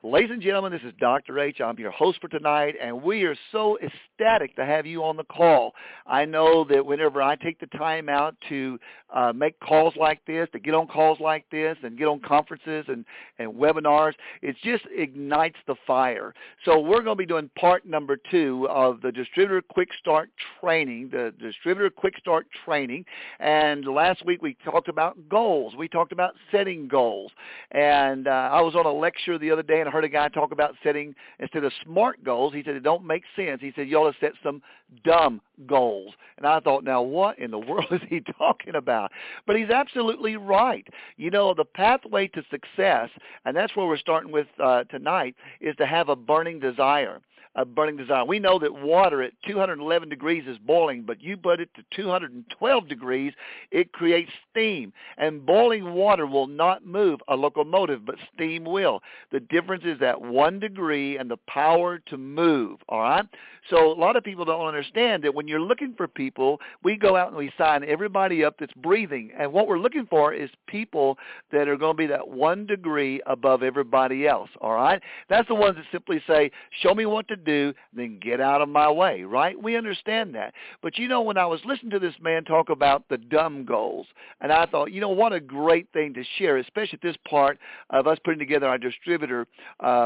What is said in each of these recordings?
Ladies and gentlemen, this is Dr. H. I'm your host for tonight, and we are so ecstatic to have you on the call. I know that whenever I take the time out to make calls like this, to get on calls like this, and get on conferences and webinars, it just ignites the fire. So we're going to be doing part number 2 of the Distributor Quick Start Training, and last week we talked about goals. We talked about setting goals, and I was on a lecture the other day and I heard a guy talk about setting, instead of SMART goals, he said it don't make sense. He said you ought to set some dumb goals. And I thought, now what in the world is he talking about? But he's absolutely right. You know, the pathway to success, and that's where we're starting with tonight, is to have a burning desire. A burning desire. We know that water at 211 degrees is boiling, but you put it to 212 degrees, it creates steam. And boiling water will not move a locomotive, but steam will. The difference is that 1 degree and the power to move, all right? So a lot of people don't understand that when you're looking for people, we go out and we sign everybody up that's breathing. And what we're looking for is people that are going to be that 1 degree above everybody else, all right? That's the ones that simply say, show me what to do, then get out of my way, right? We understand that. But you know, when I was listening to this man talk about the dumb goals, and I thought, you know, what a great thing to share, especially at this part of us putting together our distributor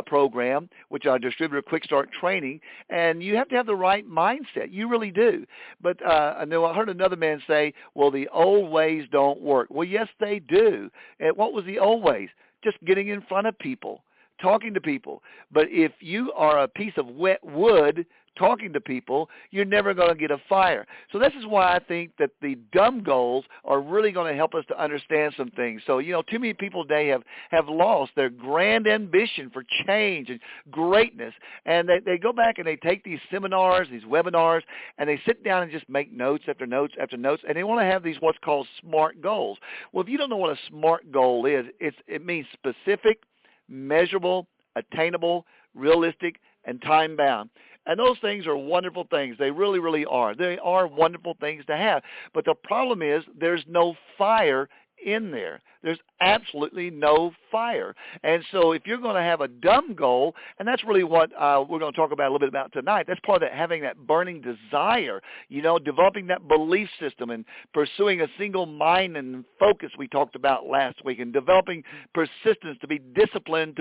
program, which is our Distributor Quick Start Training, and you have to have the right mindset. You really do. But I know I heard another man say, well, the old ways don't work. Well, yes, they do. And what was the old ways? Just getting in front of people, talking to people. But if you are a piece of wet wood talking to people, you're never going to get a fire. So this is why I think that the dumb goals are really going to help us to understand some things. So, you know, too many people today have lost their grand ambition for change and greatness, and they go back and they take these seminars, these webinars, and they sit down and just make notes after notes after notes, and they want to have these what's called SMART goals. Well, if you don't know what a SMART goal is, it means specific, measurable, attainable, realistic, and time-bound. And those things are wonderful things. They really, really are. They are wonderful things to have. But the problem is there's no fire in there. There's absolutely no fire. And so if you're going to have a dumb goal, and that's really what we're going to talk about a little bit about tonight, that's part of that, having that burning desire, you know, developing that belief system and pursuing a single mind and focus we talked about last week, and developing persistence to be disciplined.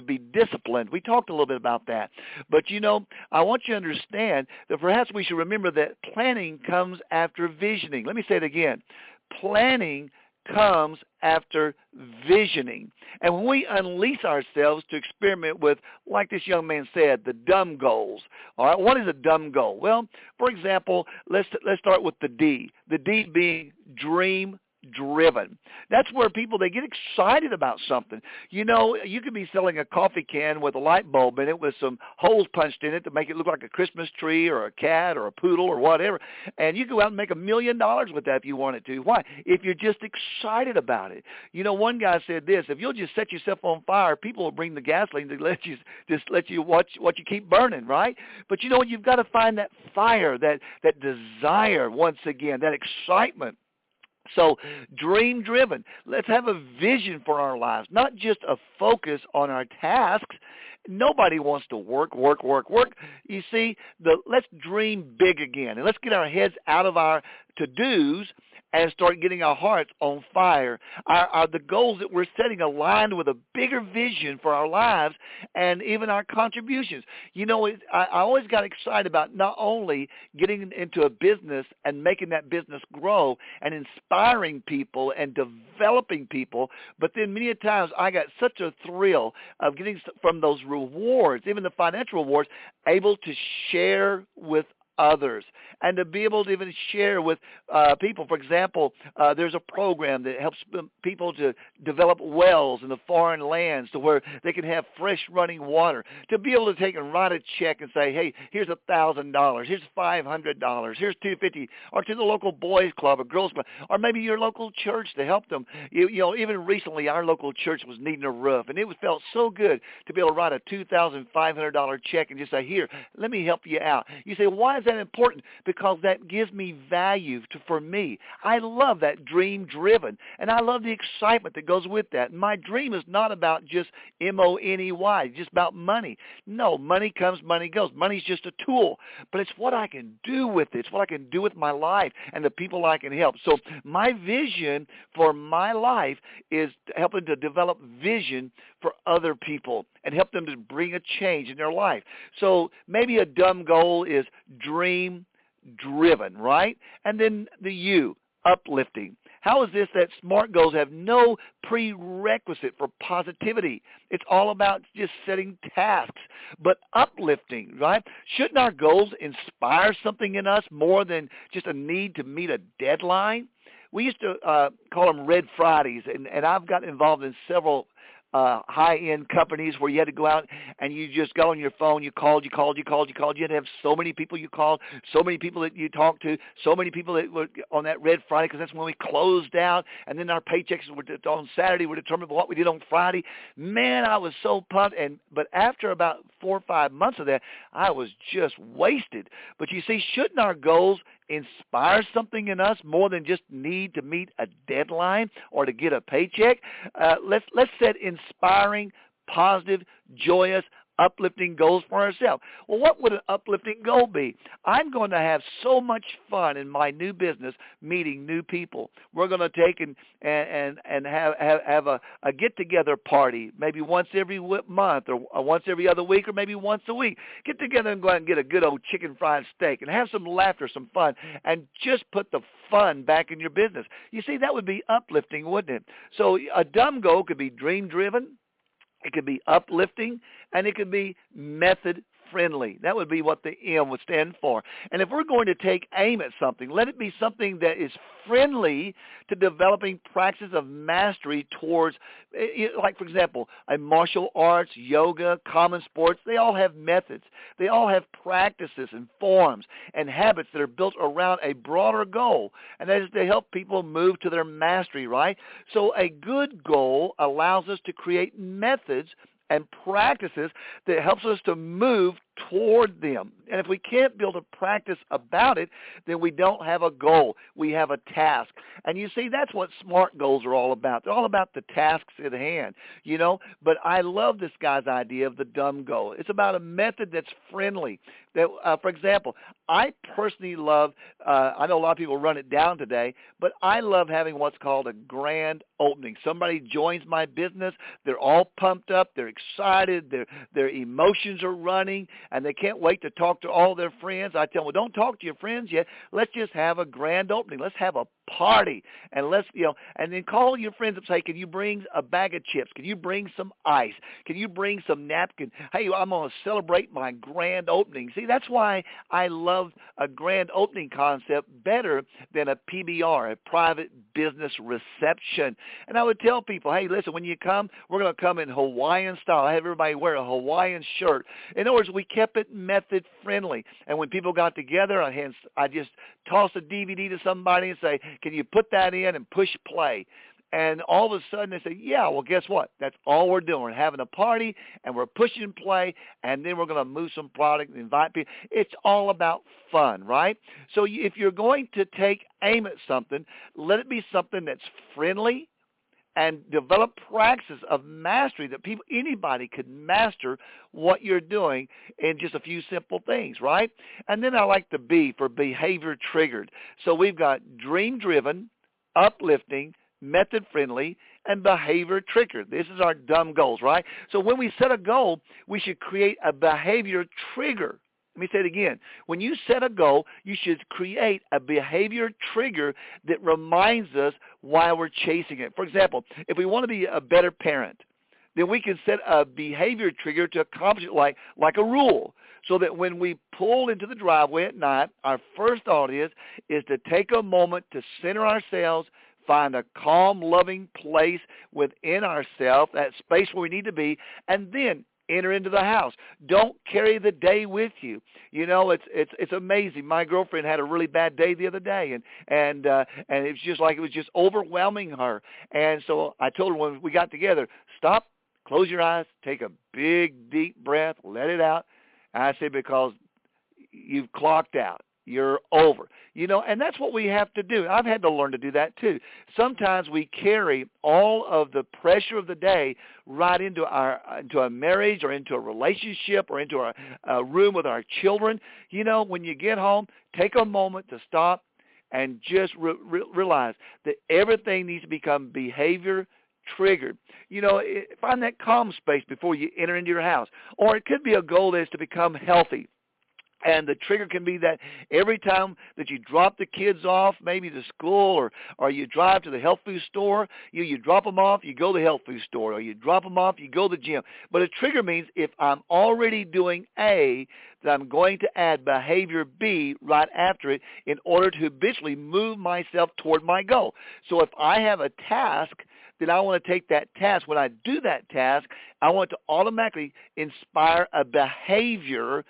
We talked a little bit about that. But, you know, I want you to understand that perhaps we should remember that planning comes after visioning. Let me say it again. Planning comes after visioning. And when we unleash ourselves to experiment with, like this young man said, the dumb goals. All right, what is a dumb goal? Well, for example, let's start with the D. The D being dream driven. That's where people, they get excited about something. You know, you could be selling a coffee can with a light bulb in it with some holes punched in it to make it look like a Christmas tree or a cat or a poodle or whatever, and you go out and make $1 million with that if you wanted to. Why? If you're just excited about it. You know, one guy said this: if you'll just set yourself on fire, people will bring the gasoline to let you watch what you keep burning, right? But you know what? You've got to find that fire, that desire, once again, that excitement. So dream-driven. Let's have a vision for our lives, not just a focus on our tasks. Nobody wants to work. You see, let's dream big again, and let's get our heads out of our to-dos and start getting our hearts on fire. The goals that we're setting aligned with a bigger vision for our lives and even our contributions. You know, I always got excited about not only getting into a business and making that business grow and inspiring people and developing people, but then many times I got such a thrill of getting from those rewards, even the financial rewards, able to share with others, and to be able to even share with people. For example, there's a program that helps people to develop wells in the foreign lands to where they can have fresh running water, to be able to take and write a check and say, hey, here's $1,000, here's $500, here's $250, or to the local boys club or girls club, or maybe your local church to help them. You know, even recently our local church was needing a roof, and it felt so good to be able to write a $2,500 check and just say, here, let me help you out. You say, why is that important? Because that gives me value for me. I love that dream driven, and I love the excitement that goes with that. And my dream is not about just money, just about money. No, money comes, money goes. Money's just a tool, but it's what I can do with it. It's what I can do with my life and the people I can help. So my vision for my life is helping to develop vision for other people and help them to bring a change in their life. So maybe a dumb goal is dream driven, right? And then the U, uplifting. How is this that SMART goals have no prerequisite for positivity? It's all about just setting tasks, but uplifting, right? Shouldn't our goals inspire something in us more than just a need to meet a deadline? We used to call them Red Fridays, and I've got involved in several high-end companies where you had to go out and you just got on your phone, you called. You had to have so many people you called, so many people that you talked to, so many people that were on that Red Friday, because that's when we closed out, and then our paychecks were on Saturday were determined by what we did on Friday. Man, I was so pumped, but after about 4 or 5 months of that, I was just wasted. But you see, shouldn't our goals inspire something in us more than just need to meet a deadline or to get a paycheck? Let's set inspiring, positive, joyous, uplifting goals for ourselves. Well, what would an uplifting goal be? I'm going to have so much fun in my new business meeting new people. We're going to take and have a get-together party, maybe once every month or once every other week or maybe once a week. Get together and go out and get a good old chicken fried steak and have some laughter, some fun, and just put the fun back in your business. You see, that would be uplifting, wouldn't it? So a dumb goal could be dream-driven, it could be uplifting, and it could be method-friendly. That would be what the M would stand for. And if we're going to take aim at something, let it be something that is friendly to developing practices of mastery towards, like, for example, a martial arts, yoga, common sports. They all have methods. They all have practices and forms and habits that are built around a broader goal, and that is to help people move to their mastery, right? So a good goal allows us to create methods and practices that helps us to move toward them. And if we can't build a practice about it, then we don't have a goal. We have a task. And you see, that's what SMART goals are all about. They're all about the tasks at hand, you know. But I love this guy's idea of the dumb goal. It's about a method that's friendly. That, for example, I personally love, I know a lot of people run it down today, but I love having what's called a grand opening. Somebody joins my business, they're all pumped up, they're excited, their emotions are running, and they can't wait to talk to all their friends. I tell them, well, don't talk to your friends yet. Let's just have a grand opening. Let's have a party, and let's, and then call your friends and say, can you bring a bag of chips? Can you bring some ice? Can you bring some napkin? Hey, I'm going to celebrate my grand opening. See, that's why I love a grand opening concept better than a PBR, a private business reception. And I would tell people, hey, listen, when you come, we're going to come in Hawaiian style. I have everybody wear a Hawaiian shirt. In other words, we kept it method friendly. And when people got together, I just toss a DVD to somebody and say, can you put that in and push play? And all of a sudden they say, yeah, well, guess what? That's all we're doing. We're having a party, and we're pushing play, and then we're going to move some product and invite people. It's all about fun, right? So if you're going to take aim at something, let it be something that's friendly and develop practices of mastery that anybody could master what you're doing in just a few simple things, right? And then I like the B for behavior triggered. So we've got dream-driven, uplifting, method-friendly, and behavior triggered. This is our dumb goals, right? So when we set a goal, we should create a behavior trigger. Let me say it again. When you set a goal, you should create a behavior trigger that reminds us why we're chasing it. For example, if we want to be a better parent, then we can set a behavior trigger to accomplish it like a rule, so that when we pull into the driveway at night, our first thought is to take a moment to center ourselves, find a calm, loving place within ourselves, that space where we need to be, and then enter into the house. Don't carry the day with you. You know, it's amazing. My girlfriend had a really bad day the other day, and it was just like it was just overwhelming her. And so I told her when we got together, stop, close your eyes, take a big, deep breath, let it out. And I said, because you've clocked out. You're over. And that's what we have to do. I've had to learn to do that too. Sometimes we carry all of the pressure of the day right into a marriage or into a relationship or into a room with our children. When you get home, take a moment to stop and just realize that everything needs to become behavior triggered. Find that calm space before you enter into your house. Or it could be a goal that is to become healthy. And the trigger can be that every time that you drop the kids off, maybe to school, or you drive to the health food store, you drop them off, you go to the health food store, or you drop them off, you go to the gym. But a trigger means if I'm already doing A, that I'm going to add behavior B right after it in order to habitually move myself toward my goal. So if I have a task, then I want to take that task. When I do that task, I want to automatically inspire a behavior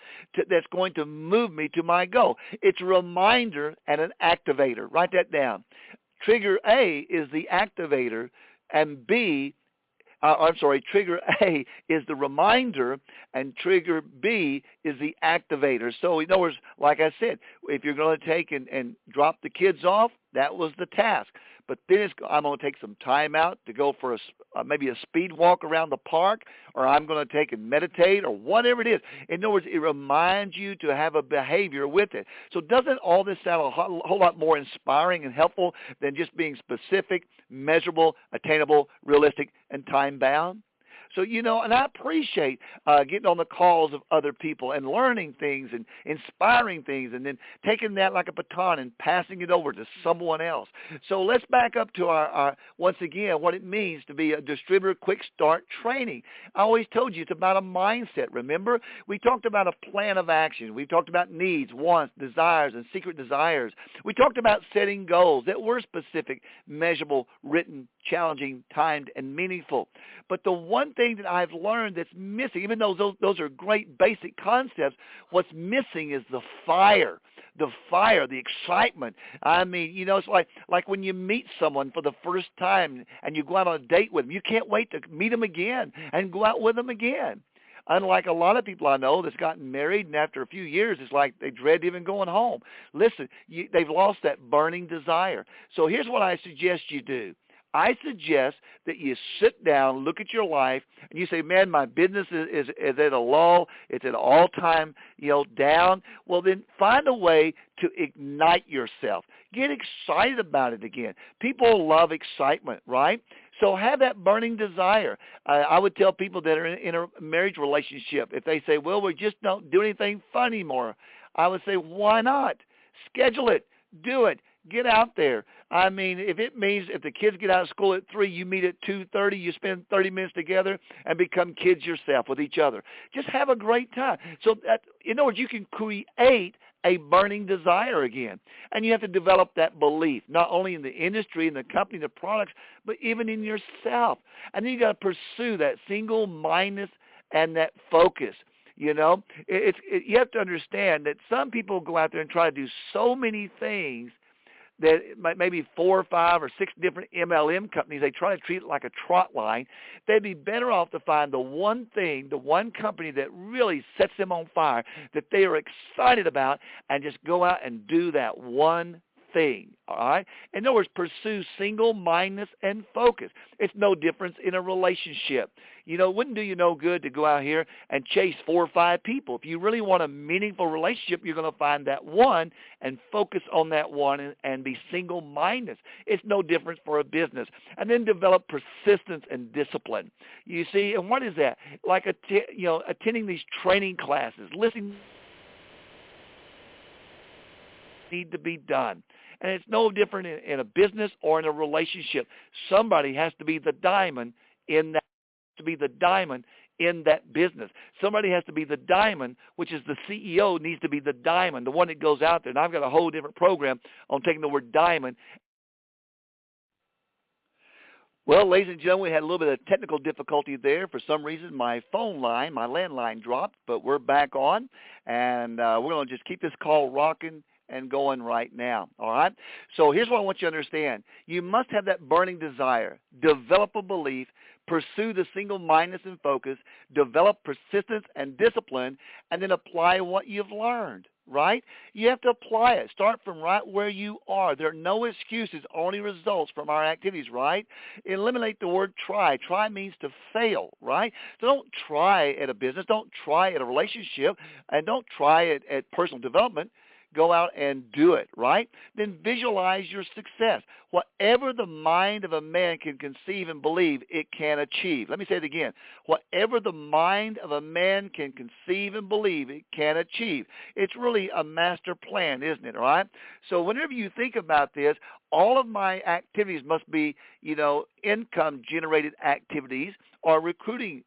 that's going to move me to my goal. It's a reminder and an activator. Write that down. Trigger A is the activator, and trigger A is the reminder, and trigger B is the activator. So in other words, like I said, if you're going to take and drop the kids off, that was the task. But then I'm going to take some time out to go for maybe a speed walk around the park, or I'm going to take and meditate, or whatever it is. In other words, it reminds you to have a behavior with it. So doesn't all this sound a whole lot more inspiring and helpful than just being specific, measurable, attainable, realistic, and time-bound? So, and I appreciate getting on the calls of other people and learning things and inspiring things and then taking that like a baton and passing it over to someone else. So let's back up to our once again, what it means to be a distributor quick start training. I always told you it's about a mindset. Remember, we talked about a plan of action. We talked about needs, wants, desires, and secret desires. We talked about setting goals that were specific, measurable, written, challenging, timed, and meaningful. But the one thing that I've learned that's missing, even though those are great basic concepts, what's missing is the fire, the excitement. I mean, it's like when you meet someone for the first time and you go out on a date with them, you can't wait to meet them again and go out with them again. Unlike a lot of people I know that's gotten married, and after a few years, it's like they dread even going home. Listen, they've lost that burning desire. So here's what I suggest you do. I suggest that you sit down, look at your life, and you say, man, my business is at a lull. It's at an all-time, down. Well, then find a way to ignite yourself. Get excited about it again. People love excitement, right? So have that burning desire. I would tell people that are in a marriage relationship, if they say, well, we just don't do anything fun anymore, I would say, why not? Schedule it. Do it. Get out there. I mean, if it means if the kids get out of school at 3, you meet at 2:30, you spend 30 minutes together and become kids yourself with each other. Just have a great time. So, in other words, you can create a burning desire again. And you have to develop that belief, not only in the industry, in the company, the products, but even in yourself. And then you got to pursue that single-mindedness and that focus. You have to understand that some people go out there and try to do so many things that maybe 4 or 5 or 6 different MLM companies, they try to treat it like a trot line. They'd be better off to find the one thing, the one company that really sets them on fire, that they are excited about, and just go out and do that one thing, all right? In other words, pursue single-mindedness and focus. It's no difference in a relationship. It wouldn't do you no good to go out here and chase 4 or 5 people. If you really want a meaningful relationship, you're going to find that one and focus on that one and be single-minded. It's no different for a business. And then develop persistence and discipline. You see, and what is that? Like attending these training classes, listening need to be done. And it's no different in a business or in a relationship. Somebody has to be the diamond in that, business. Somebody has to be the diamond, which is the CEO needs to be the diamond, the one that goes out there. And I've got a whole different program on taking the word diamond. Well, ladies and gentlemen, we had a little bit of technical difficulty there. For some reason, my phone line, my landline dropped, but we're back on. And we're going to just keep this call rocking and going right now, all right? So here's what I want you to understand. You must have that burning desire, develop a belief, pursue the single-mindedness and focus, develop persistence and discipline, and then apply what you've learned. right? You have to apply it. Start from right where you are. There are no excuses, only results from our activities, right? Eliminate the word try. Try means to fail, right? So don't try at a business. Don't try at a relationship. And don't try it at personal development. Go out and do it, right? Then visualize your success. Whatever the mind of a man can conceive and believe, it can achieve. Let me say it again. Whatever the mind of a man can conceive and believe, it can achieve. It's really a master plan, isn't it, all right? So whenever you think about this, all of my activities must be, income-generated activities or recruiting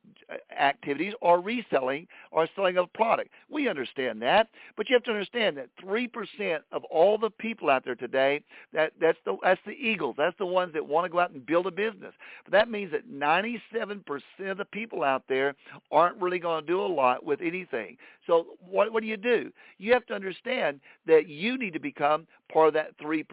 activities or reselling or selling of product. We understand that, but you have to understand that 3% of all the people out there today, that's the eagles. That's the ones that want to go out and build a business. But that means that 97% of the people out there aren't really going to do a lot with anything. So what do? You have to understand that you need to become part of that 3%.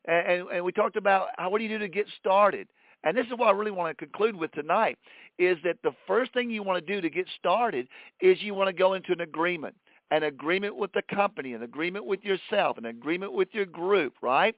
And we talked about what do you do to get started. And this is what I really want to conclude with tonight, is that the first thing you want to do to get started is you want to go into an agreement with the company, an agreement with yourself, an agreement with your group, right?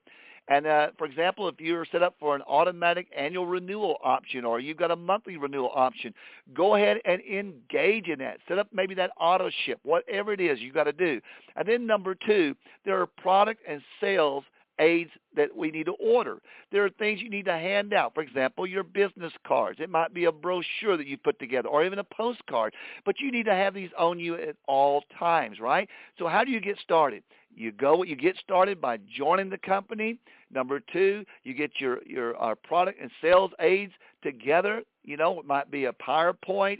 And, for example, if you're set up for an automatic annual renewal option or you've got a monthly renewal option, go ahead and engage in that. Set up maybe that auto ship, whatever it is you got to do. And then number 2, there are product and sales aids that we need to order. There are things you need to hand out. For example, your business cards. It might be a brochure that you put together or even a postcard, but you need to have these on you at all times, right? So how do you get started? You get started by joining the company. Number 2, you get your product and sales aids together. It might be a PowerPoint.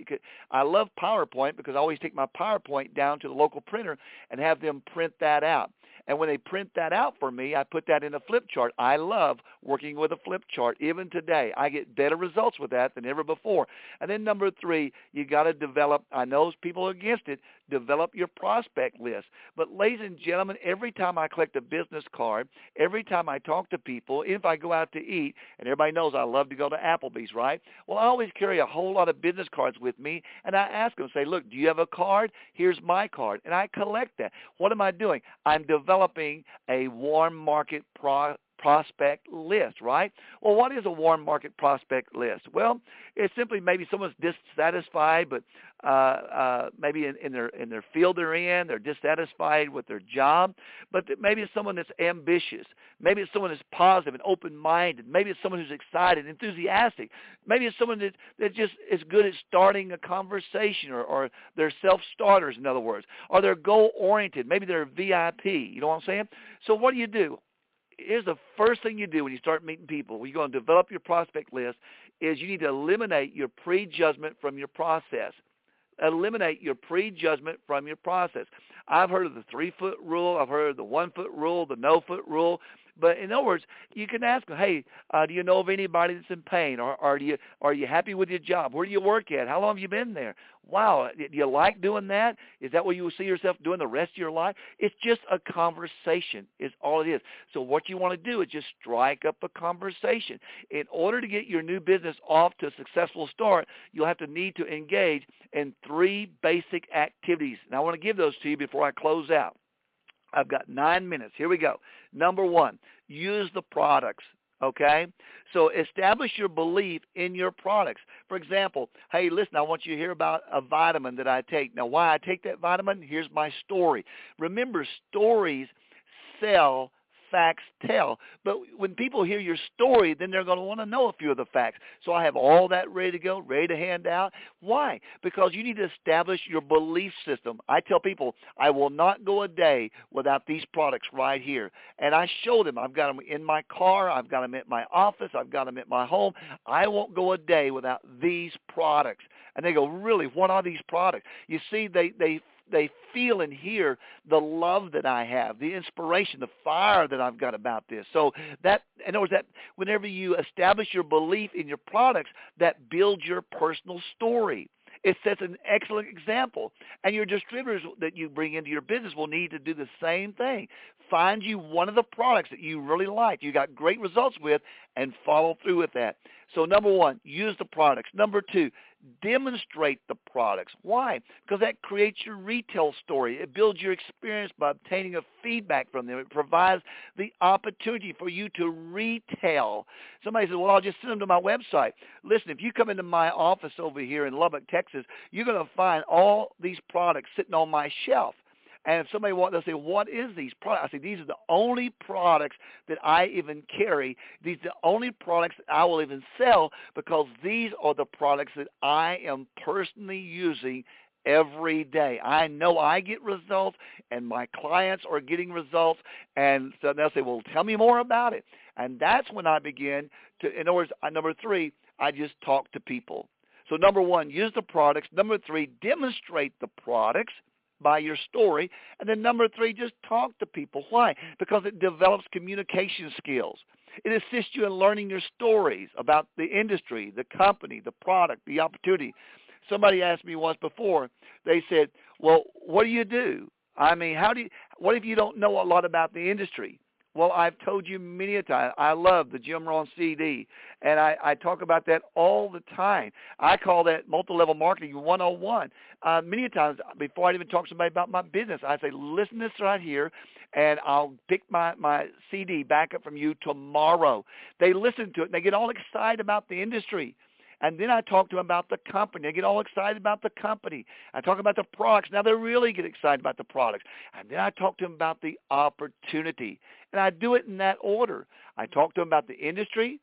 I love PowerPoint because I always take my PowerPoint down to the local printer and have them print that out. And when they print that out for me, I put that in a flip chart. I love working with a flip chart. Even today, I get better results with that than ever before. And then number 3, you got to develop, I know people are against it, develop your prospect list. But ladies and gentlemen, every time I collect a business card, every time I talk to people, if I go out to eat, and everybody knows I love to go to Applebee's, right? Well, I always carry a whole lot of business cards with me, and I ask them, say, look, do you have a card? Here's my card. And I collect that. What am I doing? I'm developing a warm market prospect list, right? Well, what is a warm market prospect list? Well, it's simply maybe someone's dissatisfied, but maybe in their field they're dissatisfied with their job, but maybe it's someone that's ambitious. Maybe it's someone that's positive and open-minded. Maybe it's someone who's excited, enthusiastic. Maybe it's someone that just is good at starting a conversation, or they're self-starters, in other words, or they're goal-oriented. Maybe they're VIP. You know what I'm saying? So what do? Here's the first thing you do when you start meeting people, when you're going to develop your prospect list, is you need to eliminate your prejudgment from your process. Eliminate your prejudgment from your process. I've heard of the 3-foot rule. I've heard of the 1-foot rule, the no-foot rule. But in other words, you can ask them, hey, do you know of anybody that's in pain? Or are you happy with your job? Where do you work at? How long have you been there? Wow, do you like doing that? Is that what you will see yourself doing the rest of your life? It's just a conversation is all it is. So what you want to do is just strike up a conversation. In order to get your new business off to a successful start, you'll have to need to engage in 3 basic activities. And I want to give those to you before I close out. I've got 9 minutes. Here we go. Number 1, use the products. Okay? So establish your belief in your products. For example, hey, listen, I want you to hear about a vitamin that I take. Now, why I take that vitamin? Here's my story. Remember, stories sell, facts tell. But when people hear your story, then they're going to want to know a few of the facts. So I have all that ready to go, ready to hand out. Why? Because you need to establish your belief system. I tell people, I will not go a day without these products right here. And I show them. I've got them in my car. I've got them at my office. I've got them at my home. I won't go a day without these products. And they go, really, what are these products? You see, they feel and hear the love that I have, the inspiration, the fire that I've got about this. So that, in other words, that whenever you establish your belief in your products, that builds your personal story. It sets an excellent example. And your distributors that you bring into your business will need to do the same thing. Find you one of the products that you really like, you got great results with, and follow through with that. So number 1, use the products. Number 2, Demonstrate the products. Why? Because that creates your retail story. It builds your experience by obtaining a feedback from them. It provides the opportunity for you to retail. Somebody says, well, I'll just send them to my website. Listen, if you come into my office over here in Lubbock, Texas, you're going to find all these products sitting on my shelf. And if somebody wants, they'll say, what is these products? I say, these are the only products that I even carry. These are the only products that I will even sell, because these are the products that I am personally using every day. I know I get results, and my clients are getting results. And so they'll say, well, tell me more about it. And that's when I begin to, in other words, number 3, I just talk to people. So number 1, use the products. Number 3, demonstrate the products by your story. And then number 3, just talk to people. Why? Because it develops communication skills. It assists you in learning your stories about the industry, the company, the product, the opportunity. Somebody asked me once before, they said, well, what do you do? I mean, what if you don't know a lot about the industry? Well, I've told you many a time, I love the Jim Rohn CD, and I talk about that all the time. I call that multi-level marketing 101. Many a times, before I even talk to somebody about my business, I say, listen to this right here, and I'll pick my CD back up from you tomorrow. They listen to it, and they get all excited about the industry. And then I talk to them about the company. They get all excited about the company. I talk about the products. Now they really get excited about the products. And then I talk to them about the opportunity. And I do it in that order. I talk to them about the industry,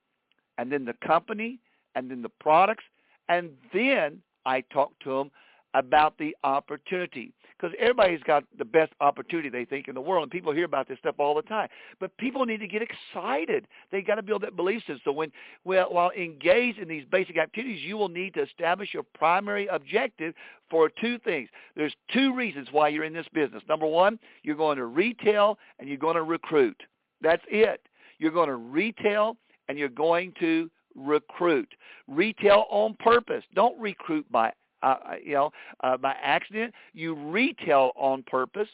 and then the company, and then the products, and then I talk to them about the opportunity. Because everybody's got the best opportunity, they think, in the world, and people hear about this stuff all the time. But people need to get excited. They got to build that belief system. So while engaged in these basic activities, you will need to establish your primary objective for 2 things. There's 2 reasons why you're in this business. Number 1, you're going to retail and you're going to recruit. That's it. You're going to retail and you're going to recruit. Retail on purpose. Don't recruit by accident. You retail on purpose,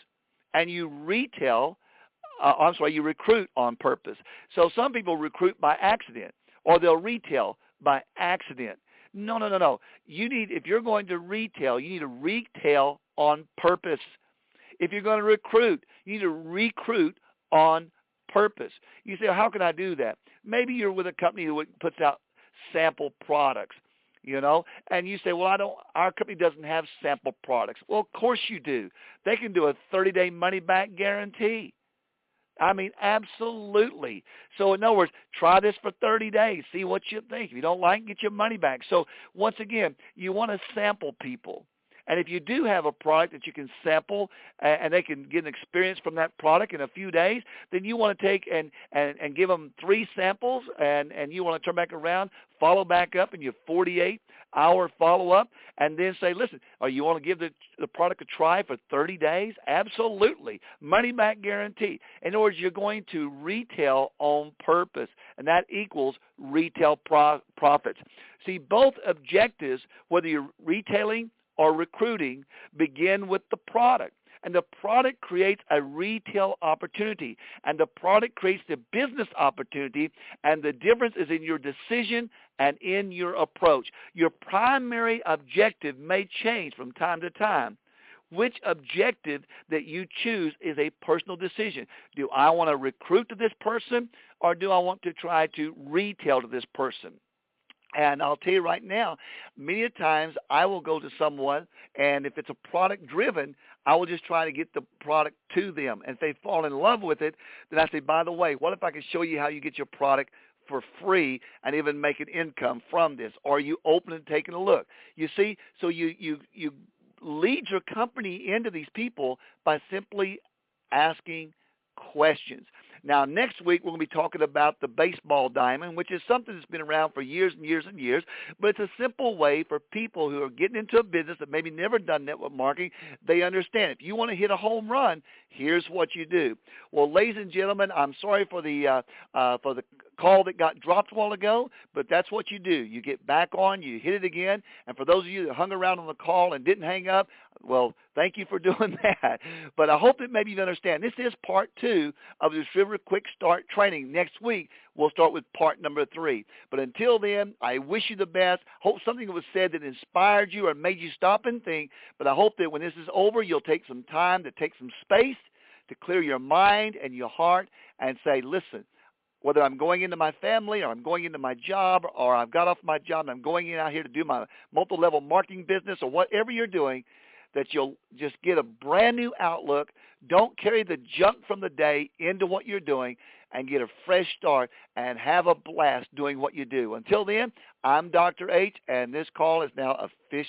and you recruit on purpose. So some people recruit by accident, or they'll retail by accident. No. If you're going to retail, you need to retail on purpose. If you're going to recruit, you need to recruit on purpose. You say, how can I do that? Maybe you're with a company that puts out sample products. And you say, well, our company doesn't have sample products. Well, of course you do. They can do a 30-day money-back guarantee. I mean, absolutely. So in other words, try this for 30 days. See what you think. If you don't like it, get your money back. So once again, you want to sample people. And if you do have a product that you can sample and they can get an experience from that product in a few days, then you want to take and give them 3 samples, and you want to turn back around, follow back up in your 48-hour follow-up, and then say, listen, you want to give the product a try for 30 days? Absolutely. Money-back guarantee. In other words, you're going to retail on purpose, and that equals retail profits. See, both objectives, whether you're retailing or recruiting, begin with the product. And the product creates a retail opportunity. And the product creates the business opportunity. And the difference is in your decision and in your approach. Your primary objective may change from time to time. Which objective that you choose is a personal decision. Do I want to recruit to this person, or do I want to try to retail to this person? And I'll tell you right now, many times I will go to someone, and if it's a product driven, I will just try to get the product to them. And if they fall in love with it, then I say, by the way, what if I can show you how you get your product for free and even make an income from this? Or are you open and taking a look? You see, so you lead your company into these people by simply asking questions. Now, next week, we're going to be talking about the baseball diamond, which is something that's been around for years and years and years, but it's a simple way for people who are getting into a business that maybe never done network marketing. They understand. If you want to hit a home run, here's what you do. Well, ladies and gentlemen, I'm sorry for the call that got dropped a while ago, but that's what you do. You get back on, you hit it again, and for those of you that hung around on the call and didn't hang up, well, thank you for doing that. But I hope that maybe you understand this is part 2 of the Distributor Quick Start training. Next week, we'll start with part number 3. But until then, I wish you the best. Hope something was said that inspired you or made you stop and think. But I hope that when this is over, you'll take some time to take some space to clear your mind and your heart and say, listen, whether I'm going into my family or I'm going into my job or I've got off my job and I'm going in out here to do my multi-level marketing business or whatever you're doing, that you'll just get a brand new outlook. Don't carry the junk from the day into what you're doing and get a fresh start and have a blast doing what you do. Until then, I'm Dr. H, and this call is now officially